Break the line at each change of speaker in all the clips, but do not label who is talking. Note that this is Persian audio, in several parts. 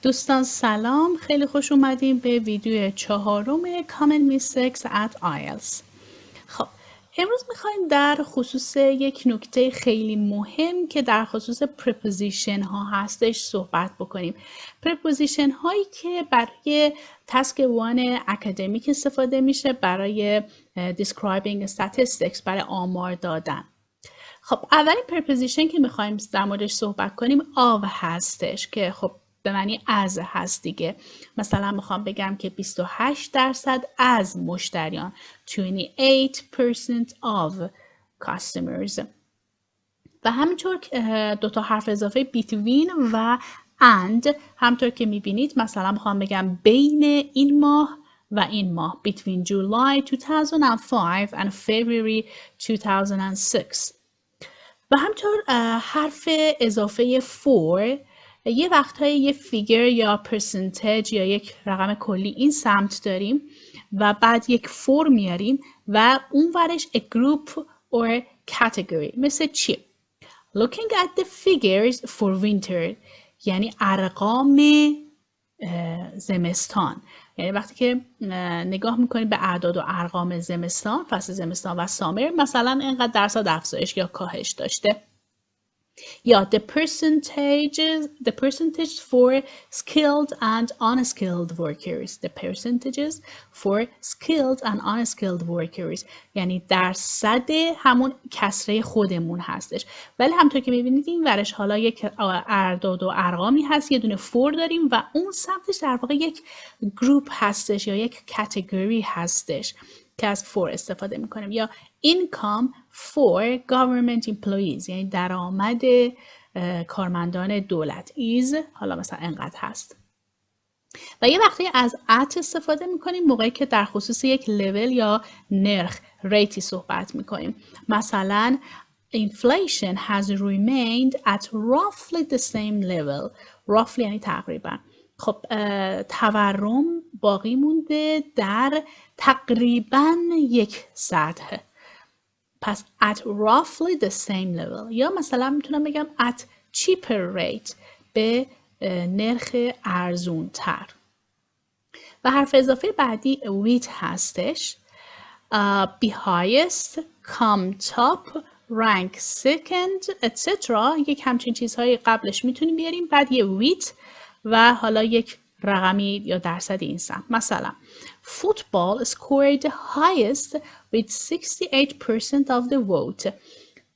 دوستان سلام، خیلی خوش اومدیم به ویدیو چهارم Common Mistakes at IELTS. خب امروز میخوایم در خصوص یک نکته خیلی مهم که در خصوص preposition ها هستش صحبت بکنیم. preposition هایی که برای تسک 1 اکادمیک استفاده میشه، برای describing statistics، برای آمار دادن. خب اولین preposition که میخوایم در موردش صحبت کنیم of هستش که خب به معنی از هست دیگه. مثلا میخوام بگم که 28% از مشتریان 28% of customers. و همینطور دو تا حرف اضافه between و and همطور که میبینید مثلا میخوام بگم بین این ماه و این ماه between July 2005 and February 2006. و همطور حرف اضافه for یه وقتهای یه فیگر یا پرسنتج یا یک رقم کلی این سمت داریم و بعد یک فور میاریم و اون ورش a group or category. مثل چی؟ Looking at the figures for winter یعنی ارقام زمستان، یعنی وقتی که نگاه میکنید به اعداد و ارقام زمستان، فصل زمستان و سامر، مثلا اینقدر درصد افزایش یا کاهش داشته. یا the percentages for skilled and unskilled workers. The percentages for skilled and unskilled workers یعنی درصد همون کسره خودمون هستش. ولی همونطور که میبینید این ورش حالا یک اعداد و ارقامی هست، یه دونه فور داریم و اون سمتش در واقع یک گروپ هستش یا یک کاتگوری هستش که از for استفاده میکنیم. یا income for government employees یعنی درآمد کارمندان دولت is حالا مثلا انقدر هست. و یه وقتی از at استفاده میکنیم موقعی که در خصوص یک لول یا نرخ ریتی صحبت میکنیم. مثلا inflation has remained at roughly the same level. roughly یعنی تقریبا. خب تورم باقی مونده در تقریبا یک سطح. پس at roughly the same level. یا مثلا میتونم بگم at cheaper rate به نرخ ارزون تر. و حرف اضافه بعدی with هستش. be highest, come top, rank second, etc. یک همچین چیزهای قبلش میتونیم بیاریم، بعد یه with و حالا یک رقمی یا درصدی این سمت. مثلا football scored highest with 68% of the vote.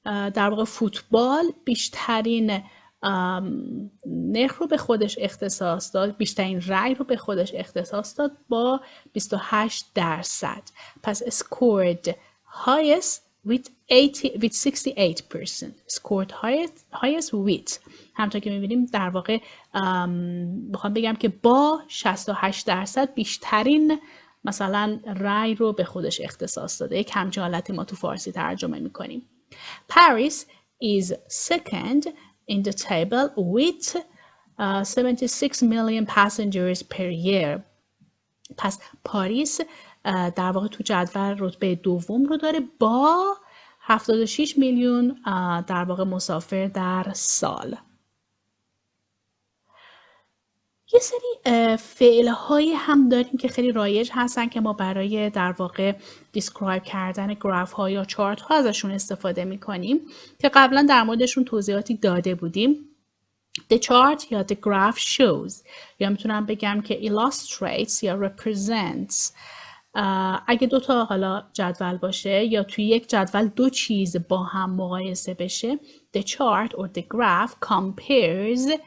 در واقع فوتبال بیشترین نرخ رو به خودش اختصاص داد، بیشترین رأی رو به خودش اختصاص داد با 28%. پس scored highest with 68%. scored highest with. همونطور که میبینیم در واقع بخوام بگم که با 68% بیشترین مثلا رأی رو به خودش اختصاص داده. یک همچین حالتی ما تو فارسی ترجمه میکنیم. Paris is second in the table with 76 million passengers per year. پس پاریس در واقع تو جدول رتبه دوم رو داره با 76 میلیون در واقع مسافر در سال. یه سری فعل‌هایی هم داریم که خیلی رایج هستن که ما برای در واقع دیسکرایب کردن گراف ها یا چارت ها ازشون استفاده میکنیم که قبلا در موردشون توضیحاتی داده بودیم. The chart یا the graph shows یا میتونم بگم که illustrates یا represents. اگه دو تا حالا جدول باشه یا توی یک جدول دو چیز با هم مقایسه بشه، the chart or the graph compares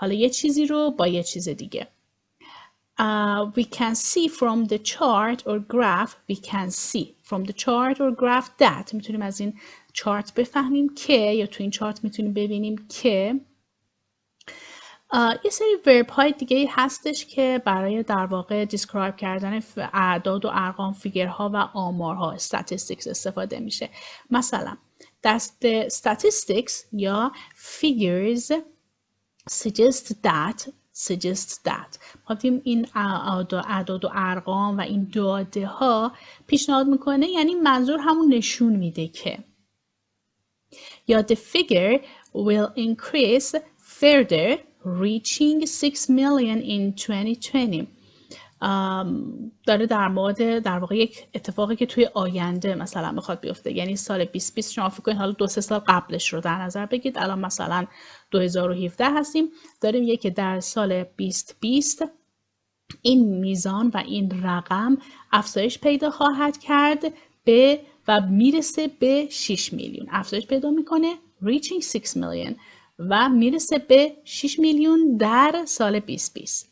حالا یه چیزی رو با یه چیز دیگه. We can see from the chart or graph, we can see from the chart or graph that. میتونیم از این چارت بفهمیم که یا تو این چارت میتونیم ببینیم که یه سری ورب های دیگه هستش که برای در واقع دیسکرایب کردن اعداد و ارقام، فیگرها و آمارها statistics استفاده میشه. مثلا دست statistics یا figures suggest that گفتیم این اعداد و ارقام و این داده ها پیشنهاد میکنه، یعنی منظور همون نشون میده که. یا the figure will increase further reaching 6 million in 2020. داره در مورد در واقع یک اتفاقی که توی آینده مثلا بخواد بیفته، یعنی سال 2020 شما فکر کنید حالا 2-3 سال قبلش رو در نظر بگید، الان مثلا 2017 هستیم، داریم میگه که در سال 2020 این میزان و این رقم افزایش پیدا خواهد کرد به و میرسه به 6 میلیون، افزایش پیدا میکنه reaching 6 million و میرسه به 6 میلیون در سال 2020.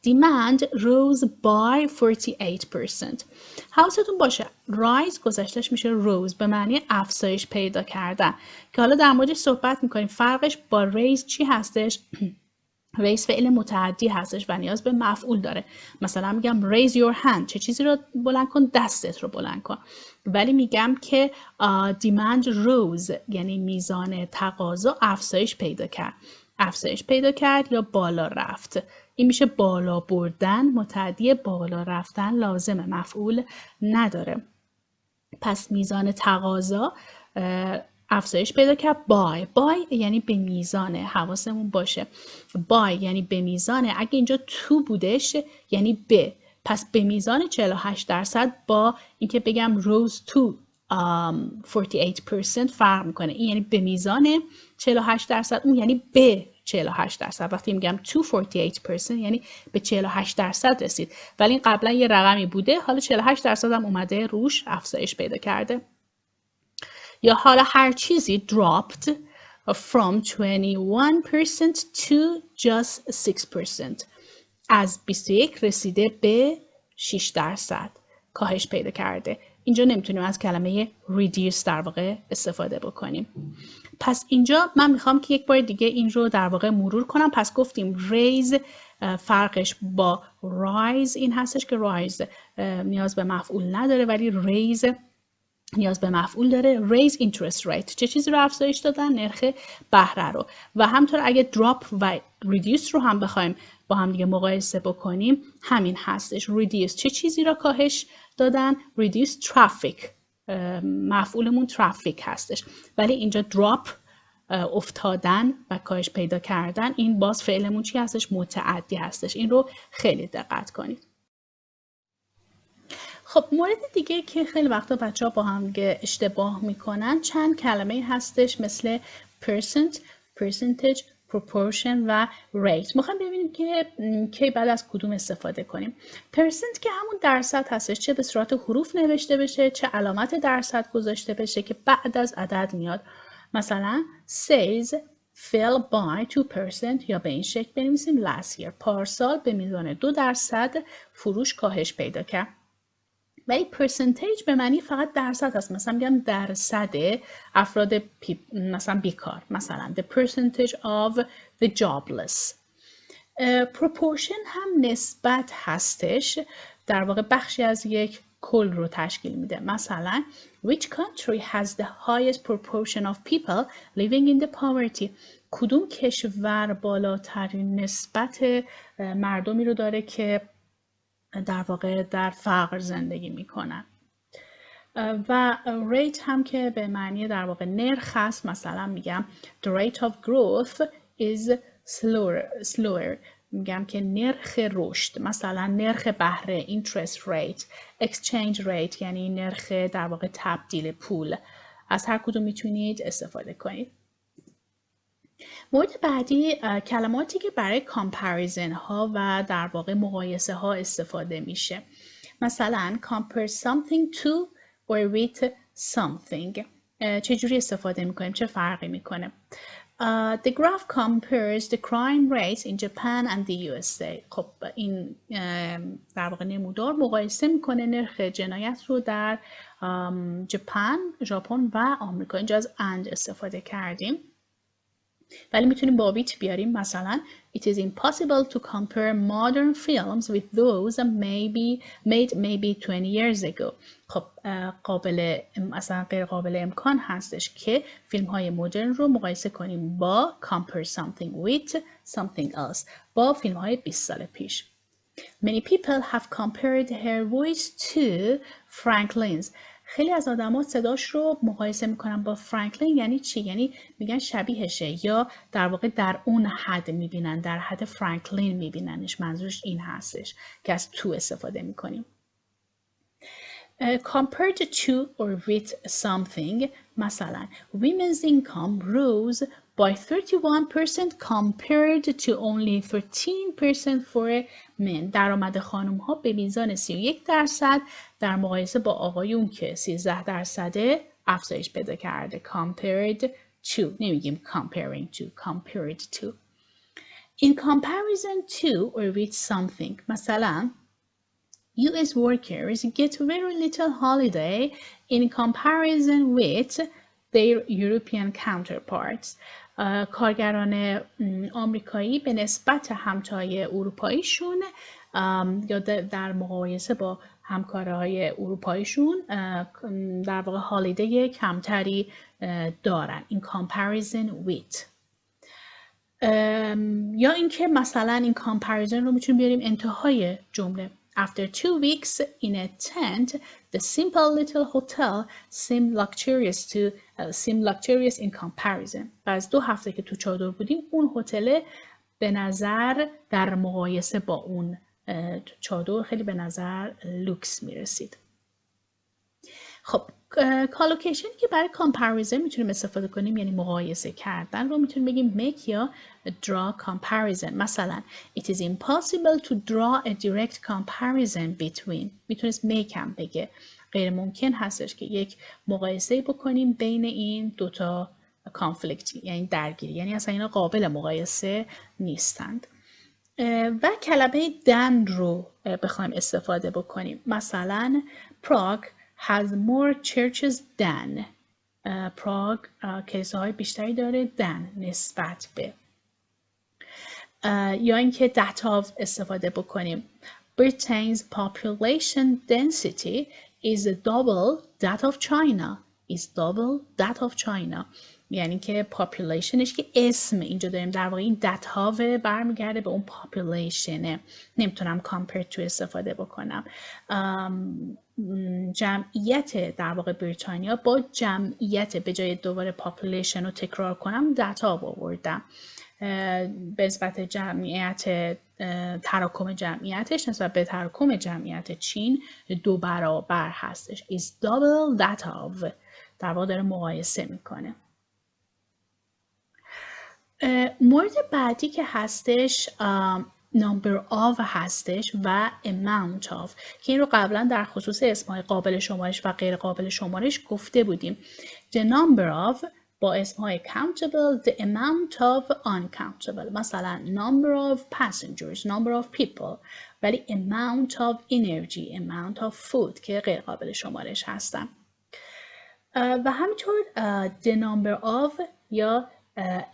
Demand rose by 48%. حواستون باشه rise گذشتهش میشه rose به معنی افزایش پیدا کردن که حالا در موردش صحبت میکنیم. فرقش با raise چی هستش؟ raise فعل متعدی هستش و نیاز به مفعول داره. مثلا میگم raise your hand، چه چیزی رو بلند کن؟ دستت رو بلند کن. ولی میگم که demand rose یعنی میزان تقاضا افزایش پیدا کرد یا بالا رفت. این میشه بالا بردن، متعدی بالا رفتن لازم مفعول نداره. پس میزان تقاضا افزایش پیدا کرد by یعنی به میزانه، حواسمون باشه by یعنی به میزانه. اگه اینجا تو بودش یعنی به، پس به میزان 48% با اینکه بگم rose to 48% فرق میکنه. این یعنی به میزان 48%، اون یعنی به 48%. وقتی میگم to 48% یعنی به 48% رسید، ولی این قبلا یه رقمی بوده، حالا 48% هم اومده روش افزایش پیدا کرده. یا حالا هر چیزی dropped from 21% to just 6%. از 21 رسیده به 6% کاهش پیدا کرده. اینجا نمیتونیم از کلمه reduce در واقع استفاده بکنیم. پس اینجا من میخوام که یک بار دیگه این رو در واقع مرور کنم. پس گفتیم raise فرقش با rise این هستش که rise نیاز به مفعول نداره ولی raise نیاز به مفعول داره. raise interest rate چه چیزی رو افزایش دادن؟ نرخ بهره رو. و همطور اگه drop و reduce رو هم بخوایم با هم دیگه مقایسه بکنیم همین هستش. reduce چه چیزی رو کاهش دادن؟ reduce traffic، مفعولمون traffic هستش، ولی اینجا drop افتادن و کاهش پیدا کردن، این باز فعلمون چی هستش؟ متعدی هستش. این رو خیلی دقت کنید. خب مورد دیگه که خیلی وقتا بچه‌ها با هم اشتباه میکنن چند کلمه هستش مثل percentage، proportion و rate. میخوایم ببینیم که کی بعد از کدوم استفاده کنیم. percent که همون درصد هستش، چه به صورت حروف نوشته بشه چه علامت درصد گذاشته بشه که بعد از عدد میاد. مثلا sales fell by 2% یا به این شکل بنویسیم last year، پارسال به میزان 2% فروش کاهش پیدا کرد. ولی percentage به معنی فقط درصد هست. مثلا میگم درصد افراد مثلا بیکار، مثلا the percentage of the jobless. proportion هم نسبت هستش، در واقع بخشی از یک کل رو تشکیل میده. مثلا which country has the highest proportion of people living in the poverty؟ کدوم کشور بالاترین نسبت مردمی رو داره که در واقع در فقر زندگی میکنن. و rate هم که به معنی در واقع نرخ هست. مثلا میگم the rate of growth is slower، میگم که نرخ رشد، مثلا نرخ بهره interest rate، exchange rate یعنی نرخ در واقع تبدیل پول. از هر کدوم میتونید استفاده کنید. مورد بعدی کلماتی که برای کامپریزن ها و در واقع مقایسه ها استفاده میشه. مثلا compare something to or with something. چجوری استفاده میکنیم؟ چه فرقی میکنه؟ The graph compares the crime rates in Japan and the USA. خب این در واقع نمودار مقایسه میکنه نرخ جنایت رو در ژاپن و آمریکا. اینجا از and استفاده کردیم ولی میتونیم با بیت بیاریم. مثلا it is impossible to compare modern films with those made maybe 20 years ago. خب مثلا غیر قابل امکان هستش که فیلم های مدرن رو مقایسه کنیم با compare something with something else، با فیلم های 20 سال پیش. Many people have compared her voice to Franklin's. خیلی از آدما صداش رو مقایسه میکنن با فرانکلین. یعنی چی؟ یعنی میگن شبیهشه یا در واقع در اون حد میبینن، در حد فرانکلین میبیننش. منظورش این هستش که از تو استفاده میکنیم. Compared to or with something، مثلا women's income rose by 31% compared to only 13% for men. درآمد خانم ها به میزان 31% در مقایسه با آقایون که 13% افزایش پیدا کرده. Compared to، نمیگیم comparing to، compared to. In comparison to or with something، مثلا US workers get very little holiday in comparison with their European counterparts. کارگران آمریکایی به نسبت همتای اروپاییشون یا در مقایسه با همکارهای اروپاییشون در واقع هالیدی کمتری دارن. In comparison with. یا اینکه مثلا این comparison رو میتونیم بیاریم انتهای جمله. After 2 weeks in a tent, the simple little hotel seemed luxurious in comparison. و از 2 هفته که تو چادر بودیم اون هتل به نظر در مقایسه با اون چادر خیلی به نظر لوکس میرسید. خب کالوکیشنی که برای کامپریزن میتونیم استفاده کنیم یعنی مقایسه کردن رو میتونیم بگیم make یا draw comparison. مثلا it is impossible to draw a direct comparison between. میتونست make هم بگه. غیر ممکن هستش که یک مقایسه بکنیم بین این دوتا کانفلیکت یعنی درگیری، یعنی اصلا اینا قابل مقایسه نیستند. و کلمه دن رو بخوایم استفاده بکنیم. مثلا Prague has more churches than. پراگ کلیساهای بیشتری داره than نسبت به. یا اینکه that of استفاده بکنیم. Britain's population density is double that of China. Is double that of China. یعنی که پاپولیشنش که اسم اینجا داریم در واقع این that have برمیگرده به اون پاپولیشنه. نمیتونم compare to استفاده بکنم. جمعیت در واقع بریتانیا با جمعیت به جای دوباره پاپولیشن رو تکرار کنم that have آوردم. به نسبت جمعیت تراکم جمعیتش نسبت به تراکم جمعیت چین 2 برابر هستش. is double that of. در واقع داره مقایسه میکنه. مورد بعدی که هستش number of هستش و amount of که این رو قبلا در خصوص اسمهای قابل شمارش و غیر قابل شمارش گفته بودیم. The number of با اسمهای countable, the amount of uncountable. مثلا number of passengers, number of people، ولی amount of energy, amount of food که غیر قابل شمارش هستن. و همینطور the number of یا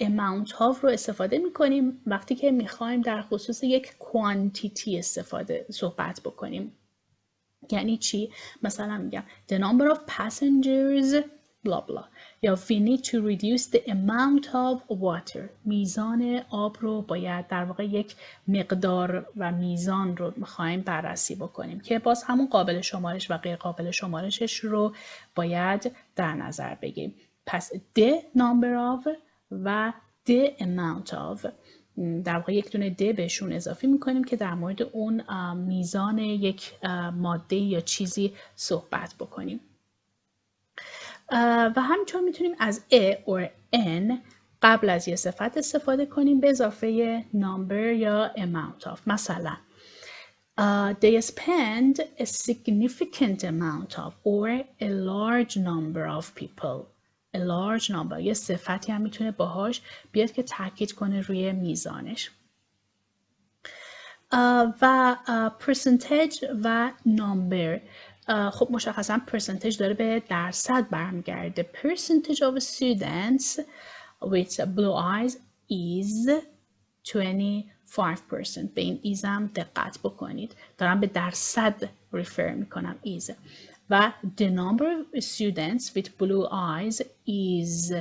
amount of رو استفاده میکنیم وقتی که میخوایم در خصوص یک quantity صحبت بکنیم. یعنی چی؟ مثلا میگم the number of passengers blah blah یا we need to reduce the amount of water. میزان آب رو باید در واقع یک مقدار و میزان رو میخوایم بررسی بکنیم که باز همون قابل شمارش و غیر قابل شمارشش رو باید در نظر بگیریم. پس the number of و the amount of در واقع یک دونه د بهشون اضافه میکنیم که در مورد اون میزان یک ماده یا چیزی صحبت بکنیم. و همینطور میتونیم از a or n قبل از یه صفت استفاده کنیم به اضافه number یا amount of. مثلا they spend a significant amount of or a large number of people. a large number یه صفتی هم میتونه باهاش بیاد که تاکید کنه روی میزانش. و percentage و number خب مشخصا percentage داره به درصد برمیگرده. percentage of students with blue eyes is 25%. به این is هم دقت بکنید. دارم به درصد refer میکنم is. و the number of students with blue eyes is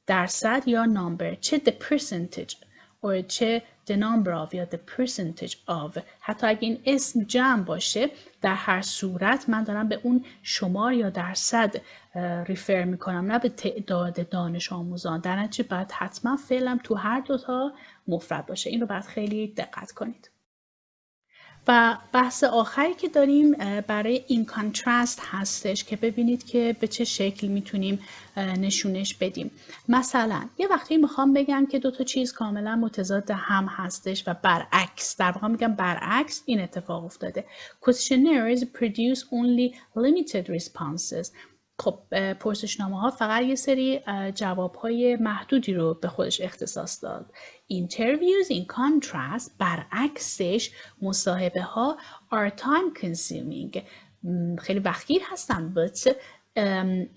درصد یا number. چه the percentage or چه the number of یا the percentage of. حتی اگه این اسم جمع باشه در هر صورت من دارم به اون شمار یا درصد ریفر میکنم، نه به تعداد دانش آموزان. در نتیجه باید حتما فعلم تو هر دوتا مفرد باشه. این رو باید خیلی دقت کنید. و بحث آخری که داریم برای این کانترست هستش که ببینید که به چه شکل میتونیم نشونش بدیم. مثلا یه وقتی میخوام بگم که دو تا چیز کاملا متضاد هم هستش و برعکس، در واقع میگم برعکس این اتفاق افتاده. Questionnaires produce only limited responses. خب پرسشنامه ها فقط یه سری جوابهای محدودی رو به خودش اختصاص داد. Interviews in contrast برعکسش مصاحبه ها are time consuming، خیلی وقتگیر هستن but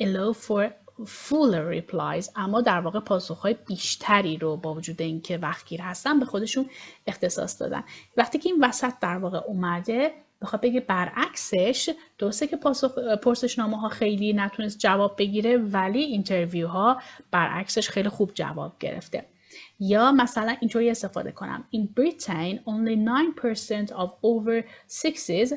allow for fuller replies، اما در واقع پاسخهای بیشتری رو با وجود اینکه وقتگیر هستن به خودشون اختصاص دادن. وقتی که این وسط در واقع اومده بخواد بگه برعکسش، درسته که پرسشنامه ها خیلی نتونست جواب بگیره ولی اینترویو ها برعکسش خیلی خوب جواب گرفته. یا مثلا اینطوری استفاده کنم In Britain only 9% of over 60s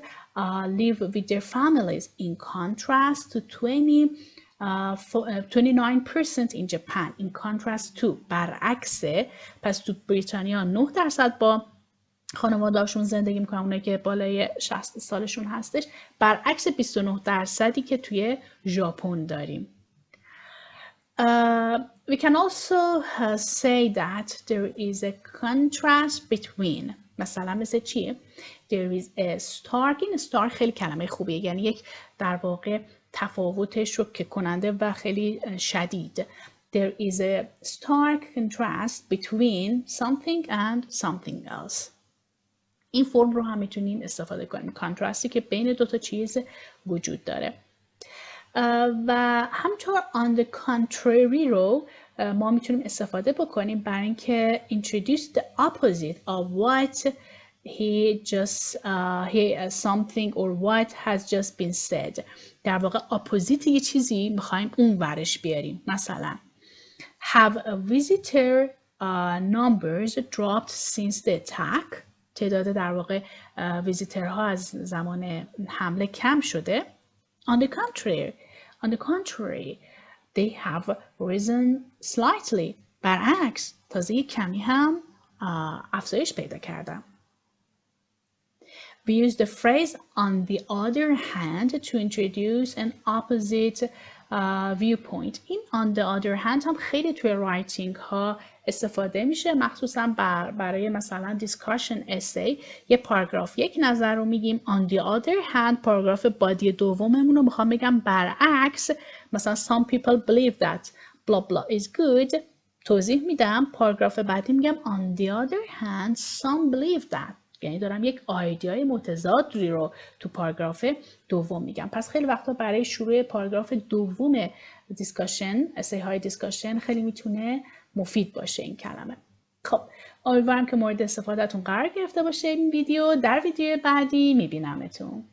live with their families in contrast to 29% in Japan. In contrast to برعکسه، پس تو بریتانیا 9% با خانواده‌هاشون زندگی میکنن، اونایی که بالای 60 سالشون هستش، برعکس 29% که توی ژاپن داریم. We can also say that there is a contrast between. مثلا مثل چیه؟ There is a stark. این stark خیلی کلمه خوبیه، یعنی یک در واقع تفاوتش رو که کننده و خیلی شدید. There is a stark contrast between something and something else. این فرم رو هم میتونیم استفاده کنیم، کانتراستی که بین دو تا چیز وجود داره. و همچنین on the contrary رو ما میتونیم استفاده بکنیم برای اینکه introduce the opposite of what something or what has just been said. در واقع اپوزیت یه چیزی میخوایم اون ورش بیاریم. مثلا have visitor numbers dropped since the attack. تعداد در واقع ویزیترها از زمان حمله کم شده. On the contrary, they have risen slightly. برعکس تازه یک کمی هم افزایش پیدا کردن. We use the phrase on the other hand to introduce an opposite viewpoint. این on the other hand هم خیلی توی رایتینگ ها استفاده میشه، مخصوصا برای مثلا discussion essay. یه پاراگراف یک نظر رو میگیم on the other hand، پاراگراف بادی دوممون رو میخوام بگم برعکس، مثلا some people believe that blah blah is good. توضیح میدم، پاراگراف بعدی میگم on the other hand some believe that، یعنی دارم یک ایده متضادی رو تو پاراگراف دوم میگم. پس خیلی وقتا برای شروع پاراگراف دوم دیسکاشن، اسای های دیسکاشن خیلی میتونه مفید باشه این کلمه. خب امیدوارم که مورد استفادهتون قرار گرفته باشه این ویدیو. در ویدیو بعدی میبینمتون.